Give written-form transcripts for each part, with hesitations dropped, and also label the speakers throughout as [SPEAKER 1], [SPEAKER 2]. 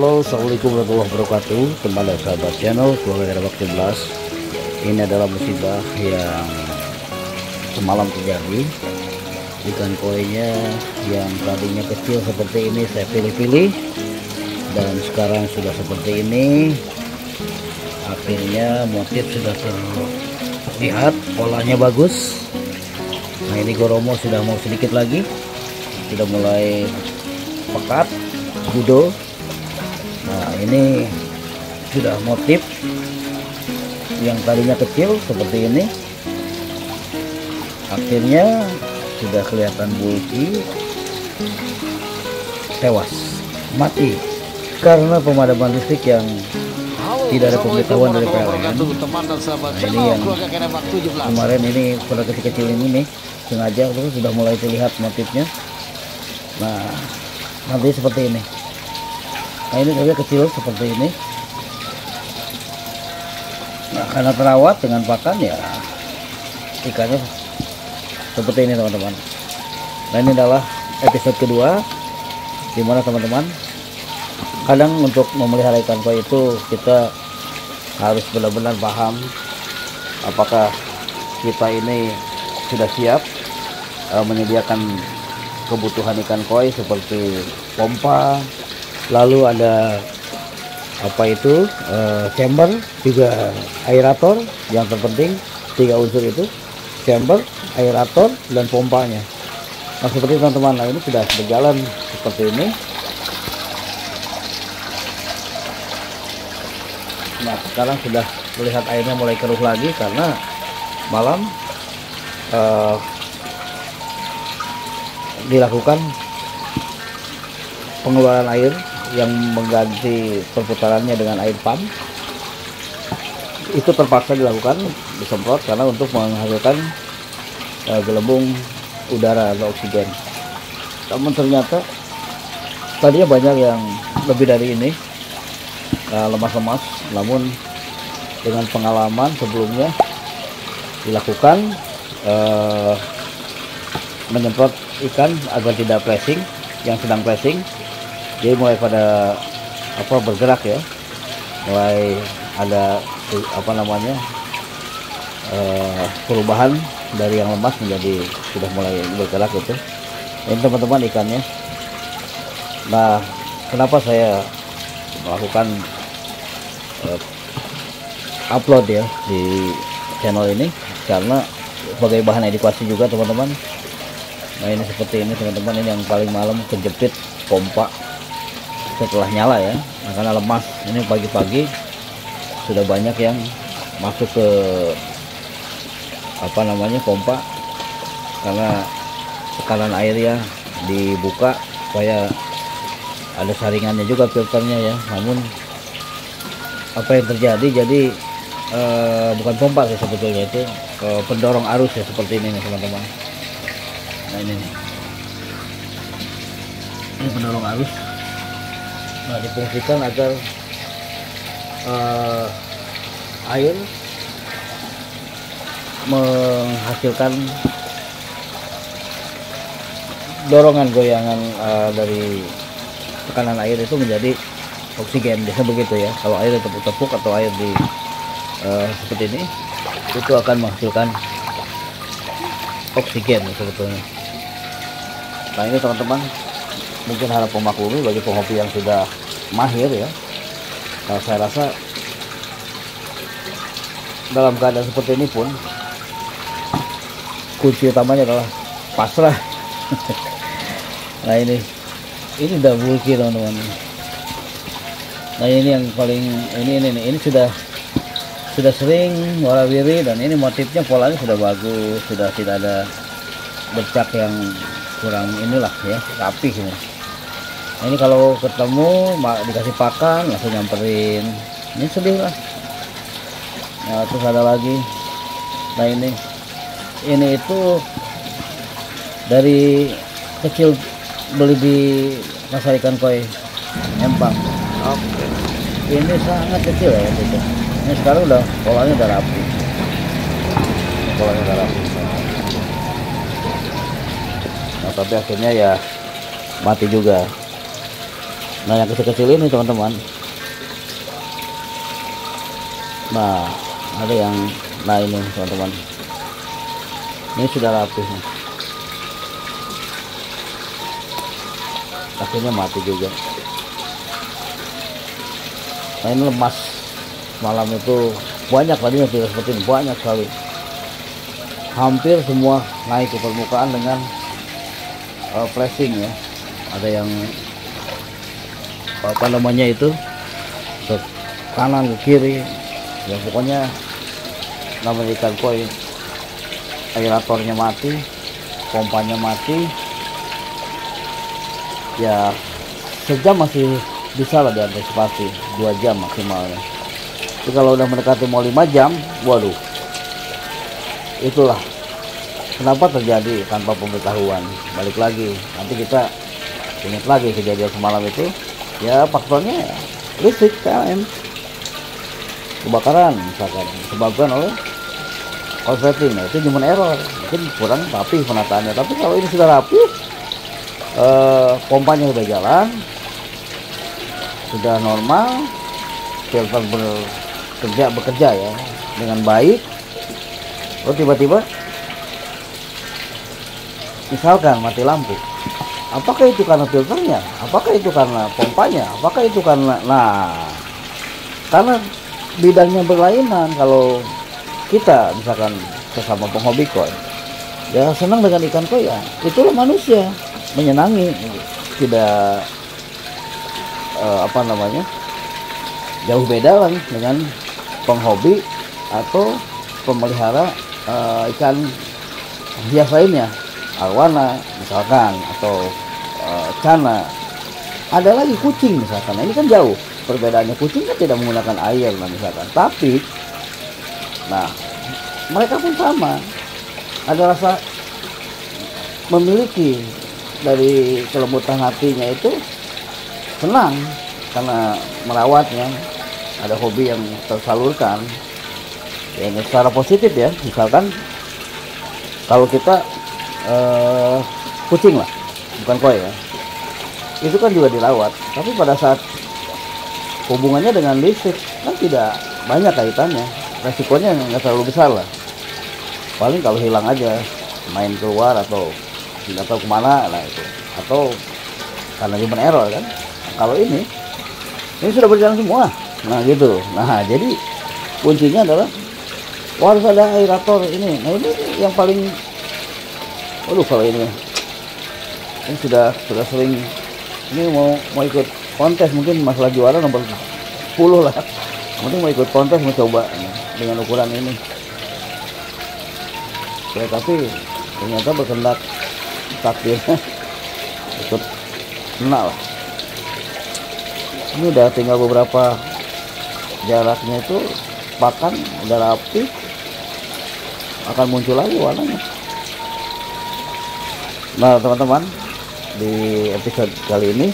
[SPEAKER 1] Halo, assalamualaikum warahmatullahi wabarakatuh. Kembali sahabat channel keluarga Bakti Belas. Ini adalah musibah yang semalam terjadi. Ikan koinya yang tadinya kecil seperti ini saya pilih-pilih, dan sekarang sudah seperti ini. Akhirnya motif sudah terlihat, polanya bagus. Nah, ini goromo sudah mau sedikit lagi, sudah mulai pekat, gudo. Nah, ini sudah motif yang tadinya kecil seperti ini, akhirnya sudah kelihatan bulky, tewas, mati karena pemadaman listrik yang tidak ada pemberitahuan dari PLN. Nah, ini yang kemarin ini pada kecil-kecil ini nih, sengaja terus sudah mulai terlihat motifnya. Nah, nanti seperti ini. Nah, ini saja kecil seperti ini. Nah, karena terawat dengan pakan ya ikannya seperti ini teman-teman. Nah, ini adalah episode kedua, dimana teman-teman kadang untuk memelihara ikan koi itu kita harus benar-benar paham apakah kita ini sudah siap menyediakan kebutuhan ikan koi seperti pompa, lalu ada apa itu chamber, juga aerator. Yang terpenting 3 unsur itu, chamber, aerator, dan pompanya. Nah, seperti teman-teman, nah ini sudah berjalan seperti ini. Nah, sekarang sudah melihat airnya mulai keruh lagi karena malam dilakukan pengeluaran air yang mengganti perputarannya dengan air pump. Itu terpaksa dilakukan, disemprot karena untuk menghasilkan gelembung udara atau oksigen. Namun ternyata tadinya banyak yang lebih dari ini, lemas-lemas. Namun dengan pengalaman sebelumnya dilakukan menyemprot ikan agar tidak pressing, yang sedang pressing jadi mulai pada bergerak ya, mulai ada perubahan dari yang lemas menjadi sudah mulai bergerak gitu. Ini teman-teman ikannya. Nah, kenapa saya melakukan upload ya di channel ini, karena sebagai bahan edukasi juga teman-teman. Nah, ini seperti ini teman-teman, ini yang paling malam kejepit pompa setelah nyala ya. Nah, karena lemas, ini pagi-pagi sudah banyak yang masuk ke pompa karena tekanan airnya dibuka supaya ada saringannya juga filternya ya. Namun apa yang terjadi, jadi bukan pompa sih sebetulnya, itu pendorong arus ya, seperti ini nih teman-teman. Nah, ini pendorong arus. Nah, difungsikan agar air menghasilkan dorongan goyangan dari tekanan air itu menjadi oksigen, biasanya begitu ya. Kalau air tepuk-tepuk atau air di seperti ini, itu akan menghasilkan oksigen sebetulnya. Nah, ini teman-teman mungkin harap memaklumi bagi penghobi yang sudah mahir ya. Nah, saya rasa dalam keadaan seperti ini pun kunci utamanya adalah pasrah. Nah, ini udah bulky teman-teman. Nah, ini yang paling ini sudah sering warawiri, dan ini motifnya polanya sudah bagus, sudah tidak ada bercak yang kurang inilah ya, rapi ini. Nah, ini kalau ketemu dikasih pakan langsung nyamperin, ini sedih lah. Nah, terus ada lagi. Nah, ini itu dari kecil beli di pasar ikan koi Empang. Oke. Ini sangat kecil ya itu. Ini sekarang polanya udah rapi. Nah, tapi akhirnya ya mati juga. Nah yang kecil-kecil ini teman-teman, nah ada yang, nah ini teman-teman, ini sudah rapi nih. Akhirnya mati juga. Nah ini lemas, malam itu banyak tadinya tidak seperti ini, banyak sekali, hampir semua naik ke permukaan dengan flashing ya. Ada yang apa namanya itu, ke kanan ke kiri ya, pokoknya namanya ikan koi, aeratornya mati, pompanya mati ya. Sejam masih bisa lah diantisipasi, 2 jam maksimalnya. Tapi kalau udah mendekati mau 5 jam, waduh, itulah kenapa terjadi tanpa pemberitahuan. Balik lagi, nanti kita ingat lagi kejadian semalam itu ya, faktornya ya, listrik PLN, kebakaran misalkan disebabkan oleh korsleting. Nah itu cuma error, mungkin kurang rapi penataannya. Tapi kalau ini sudah rapi, pompanya sudah jalan, sudah normal, filter bekerja ya dengan baik. Lalu tiba-tiba misalkan mati lampu, apakah itu karena filternya? Apakah itu karena pompanya? Apakah itu karena, nah, karena bidangnya berlainan. Kalau kita misalkan sesama penghobi koi ya, senang dengan ikan koi ya, itulah manusia, menyenangi, tidak apa namanya, jauh beda lah dengan penghobi atau pemelihara ikan hias lainnya, arwana misalkan, atau cana. Ada lagi kucing misalkan. Nah, ini kan jauh perbedaannya. Kucing kan tidak menggunakan air lah misalkan, tapi nah mereka pun sama, ada rasa memiliki, dari kelembutan hatinya itu senang karena merawatnya, ada hobi yang tersalurkan ya, secara positif ya. Misalkan kalau kita kucing lah, bukan koi ya, itu kan juga dirawat, tapi pada saat hubungannya dengan listrik kan tidak banyak kaitannya, resikonya nggak terlalu besar lah. Paling kalau hilang aja, main keluar atau tidak tahu kemana lah itu, atau karena human error kan. Kalau ini sudah berjalan semua, nah gitu. Nah jadi kuncinya adalah harus ada aerator ini. Nah ini yang paling, waduh, kalau ini sudah sering, ini mau ikut kontes, mungkin masalah juara nomor 10 lah, mungkin mau ikut kontes, mau coba dengan ukuran ini ya. Tapi ternyata berkendak takdirnya ikut kena lah. Ini udah tinggal beberapa jaraknya, itu pakan udah rapi, akan muncul lagi warnanya. Nah teman-teman, di episode kali ini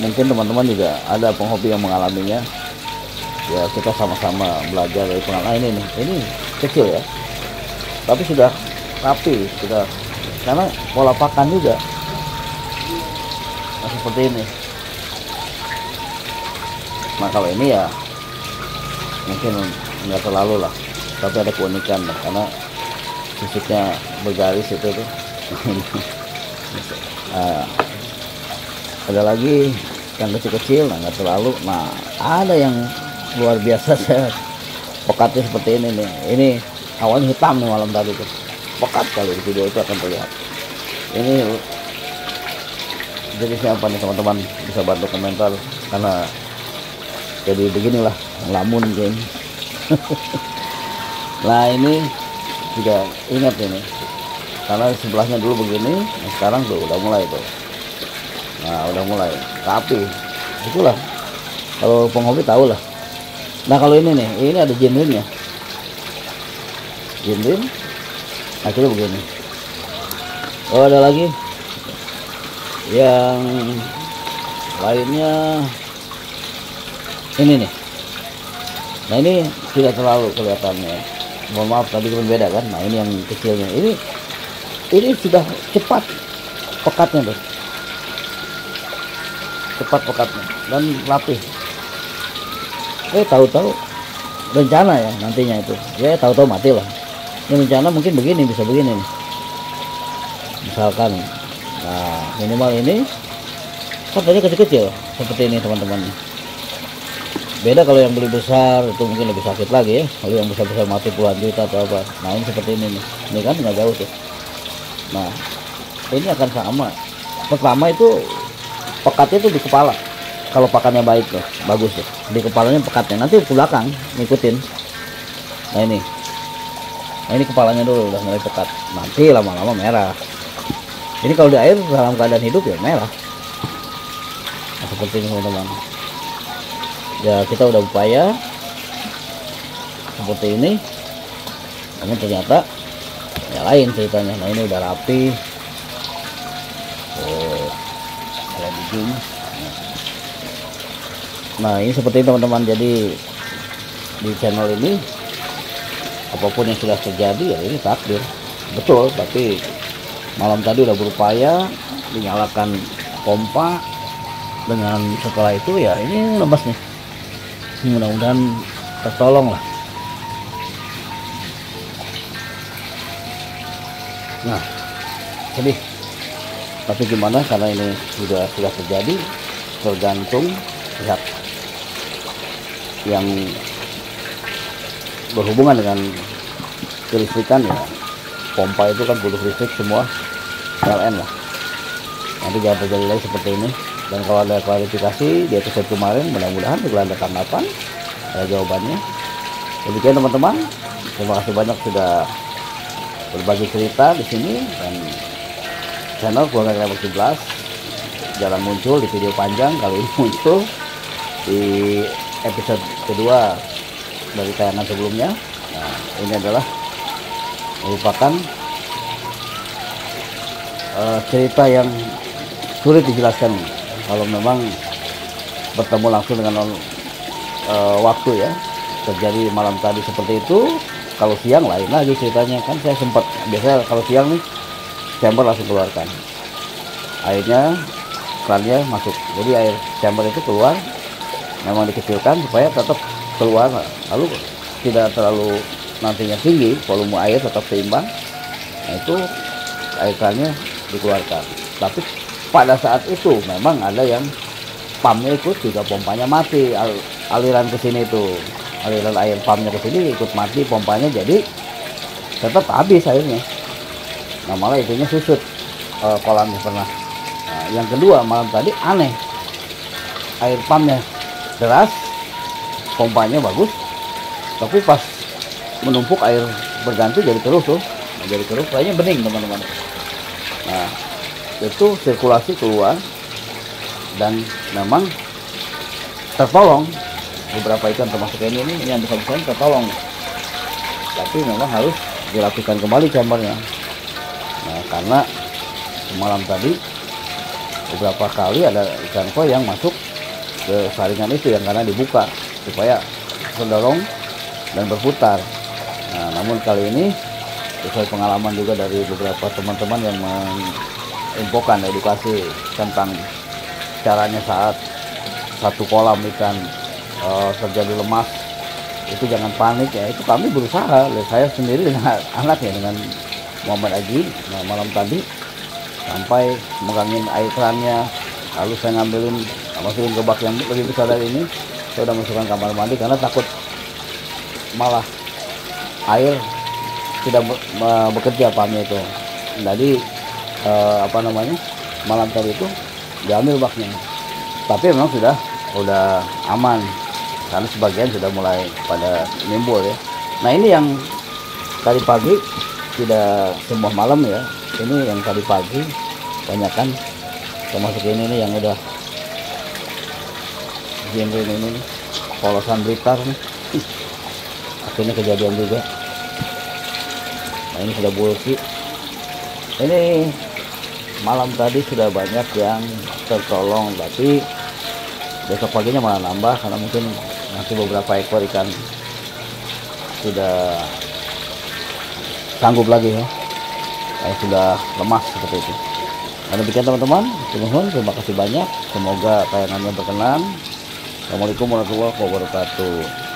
[SPEAKER 1] mungkin teman-teman juga ada penghobi yang mengalaminya ya. Kita sama-sama belajar dari pengalaman ini kecil ya, tapi sudah rapi, sudah, karena pola pakan juga nah, seperti ini. Nah kalau ini ya mungkin nggak terlalu lah, tapi ada keunikan lah, karena fisiknya bergaris itu tuh. Ada lagi yang kecil-kecil, nah nggak terlalu. Nah ada yang luar biasa, saya pekatnya seperti ini nih. Ini awalnya hitam nih malam tadi tuh, pekat kali. Di video itu akan terlihat. Ini jadi siapa nih teman-teman, bisa bantu komentar, karena jadi beginilah ngelamun geng. Nah ini juga ingat ini, karena sebelahnya dulu begini, nah sekarang tuh udah mulai tuh. Nah udah mulai rapi, itulah kalau penghobi tahu lah. Nah kalau ini nih, ini ada jinrinnya, jinrin akhirnya begini. Oh ada lagi yang lainnya ini nih. Nah ini tidak terlalu kelihatannya, mohon maaf tadi kan beda kan. Nah ini yang kecilnya, ini sudah cepat pekatnya tuh. cepat pekatnya dan rapih. Tahu-tahu rencana ya nantinya itu, ya tahu-tahu mati lah. Ini rencana mungkin begini, bisa begini nih. Misalkan, nah minimal ini kan tadi kecil-kecil seperti ini teman-teman. Beda kalau yang beli besar itu mungkin lebih sakit lagi ya. Kalau yang besar-besar mati puluhan juta atau apa. Nah ini seperti ini nih. Ini kan nggak jauh tuh. Nah ini akan sama. Pertama itu pekatnya itu di kepala. Kalau pakannya baik tuh, bagus tuh. Di kepalanya pekatnya. Nanti ke belakang ngikutin. Nah ini. Nah ini kepalanya dulu udah mulai pekat. Nanti lama-lama merah. Ini kalau di air dalam keadaan hidup ya merah. Nah, seperti ini teman-teman. Ya kita udah upaya seperti ini, namun ternyata ya lain ceritanya. Nah ini udah rapi. Kalau bijing. Nah ini seperti teman-teman. Jadi di channel ini apapun yang sudah terjadi ya ini takdir, betul. Tapi malam tadi udah berupaya dinyalakan pompa, dengan setelah itu ya ini lemas nih. Mudah-mudahan tertolong lah. Nah sedih, tapi gimana, karena ini sudah terjadi, tergantung pihak yang berhubungan dengan kelistrikan ya. Pompa itu kan butuh listrik semua, PLN lah. Nanti jangan terjadi lagi seperti ini. Dan kalau ada klarifikasi di episode kemarin, mudah-mudahan di bulan depan ada jawabannya. Demikian teman-teman, terima kasih banyak sudah berbagi cerita di sini. Dan channel Keluarga Keremak 17 jalan muncul di video panjang, kali ini muncul di episode kedua dari tayangan sebelumnya. Nah ini adalah merupakan cerita yang sulit dijelaskan kalau memang bertemu langsung dengan waktu ya. Terjadi malam tadi seperti itu. Kalau siang lain lagi ceritanya. Kan saya sempat, biasanya kalau siang nih chamber langsung keluarkan airnya, kerannya masuk, jadi air chamber itu keluar, memang dikecilkan supaya tetap keluar, lalu tidak terlalu nantinya tinggi, volume air tetap seimbang. Nah itu air kerannya dikeluarkan. Tapi pada saat itu memang ada yang pumpnya ikut juga, pompanya mati, aliran ke sini itu, aliran air pumpnya ke sini ikut mati pompanya, jadi tetap habis airnya. Nah malah itunya susut, kolamnya pernah. Nah, yang kedua malam tadi aneh, air pumpnya deras, pompanya bagus, tapi pas menumpuk air berganti jadi keruh tuh. Nah, jadi keruh, kayaknya bening teman-teman. Nah itu sirkulasi keluar dan memang tertolong beberapa ikan, termasuk ini yang besar-besar tertolong, tapi memang harus dilakukan kembali chambernya. Nah karena semalam tadi beberapa kali ada ikan koi yang masuk ke saringan itu, yang karena dibuka supaya mendorong dan berputar. Nah namun kali ini sesuai pengalaman juga dari beberapa teman-teman yang infokan edukasi tentang caranya saat satu kolam ikan terjadi lemas itu jangan panik ya. Itu kami berusaha, saya sendiri dengan anak ya, dengan Muhammad Aji. Nah malam tadi sampai megangin air kerannya, lalu saya masukin ke bak yang lebih besar dari ini. Saya udah masukkan kamar mandi karena takut malah air tidak bekerja pumpnya itu. Jadi malam tadi itu diambil baknya, tapi memang udah aman karena sebagian sudah mulai pada nimbul ya. Nah ini yang tadi pagi, tidak semua malam ya, ini yang tadi pagi banyakkan, termasuk ini nih yang udah genre ini nih, polosan Blitar nih, akhirnya kejadian juga. Nah ini sudah bulky. Ini malam tadi sudah banyak yang tertolong, tapi besok paginya malah nambah karena mungkin nanti beberapa ekor ikan sudah sanggup lagi ya, sudah lemas seperti itu. Nah, demikian teman-teman, terima kasih banyak, semoga tayangannya berkenan. Assalamualaikum warahmatullahi wabarakatuh.